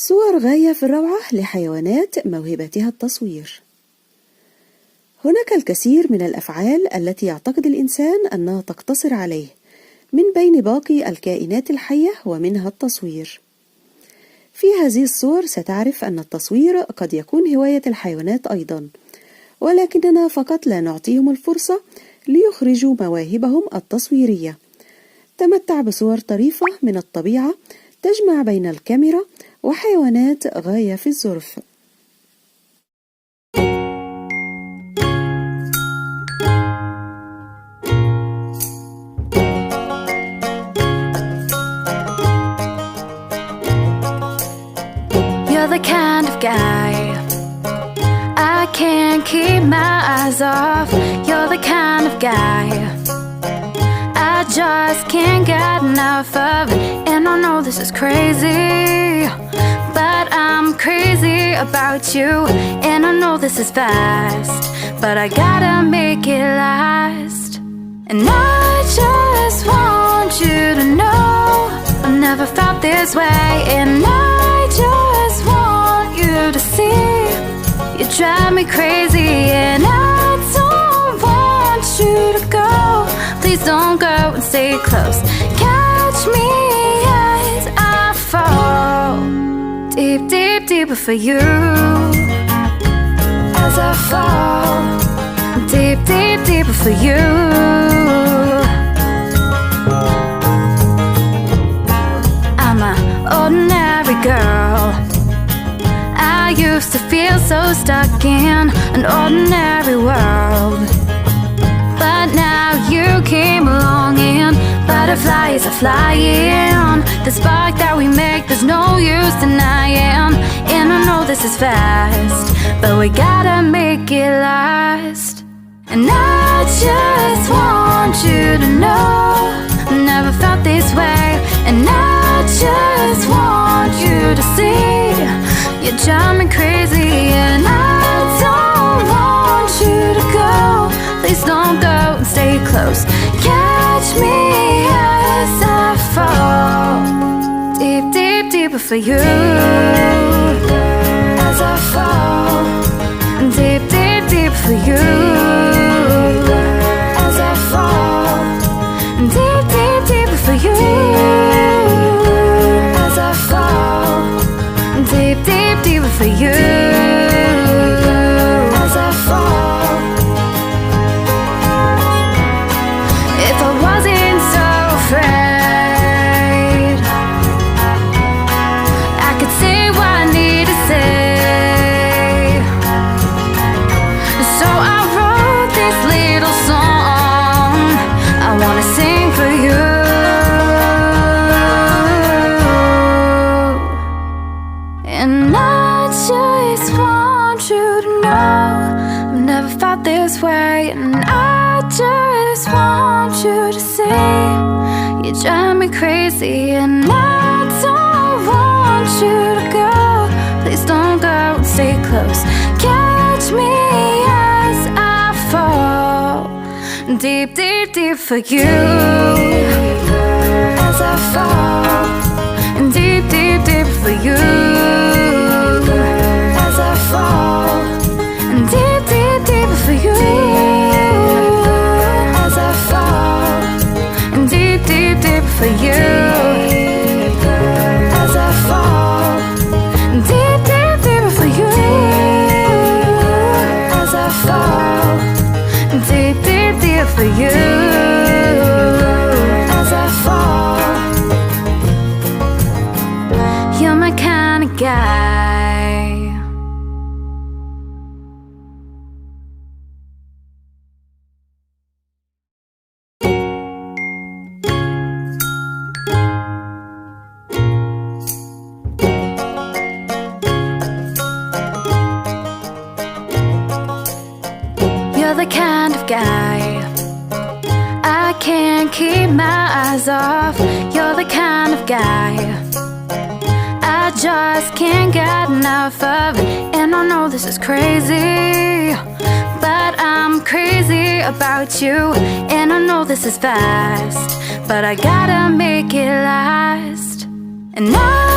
صور غاية في الروعة لحيوانات موهبتها التصوير. هناك الكثير من الأفعال التي يعتقد الإنسان أنها تقتصر عليه من بين باقي الكائنات الحية ومنها التصوير. في هذه الصور ستعرف أن التصوير قد يكون هواية الحيوانات أيضا، ولكننا فقط لا نعطيهم الفرصة ليخرجوا مواهبهم التصويرية. تمتع بصور طريفة من الطبيعة تجمع بين الكاميرا وحيوانات غاية في الظرف. You're the kind of guy I can't keep my eyes off. You're the kind of guy I just can't get enough of. And I know this is crazy, but I'm crazy about you. And I know this is fast, but I gotta make it last. And I just want you to know I've never felt this way. And I just want you to see you drive me crazy. And I don't want you to go. Please don't go and stay close. Catch me as I fall deep, deep, deeper for you. As I fall deep, deep, deeper for you. I'm an ordinary girl. I used to feel so stuck in an ordinary world, but now you came along and butterflies are flying. The spark that we make, there's no use denying. And I know this is fast, but we gotta make it last. And I just want you to know I never felt this way. And I just want you to see you drive me crazy. And I don't want you to go. Please don't go and stay close. Catch me as I fall deep, deep, deeper for you. As I fall deep, deep, deep for you. As I fall deep, deep, deeper for you. As I fall deep, deep, deeper for you. As I fall. If I wasn't so afraid, I could say what I need to say. So I wrote this little song I wanna sing for you. And I just want you to know I've never felt this way. And I just want you to see you drive me crazy. And I don't want you to go. Please don't go and stay close. Catch me as I fall deep, deep, deep for you. As I fall deep, deep, deep for you. As I fall deep, deep, deep for you. As I fall deep, deep, deep for you. As I fall deep, deep, deep for you. As I fall deep, deep, deep for you. As I fall. You're my kind of guy. You're the kind of guy I can't keep my eyes off. You're the kind of guy I just can't get enough of. And I know this is crazy, but I'm crazy about you. And I know this is fast, but I gotta make it last. And I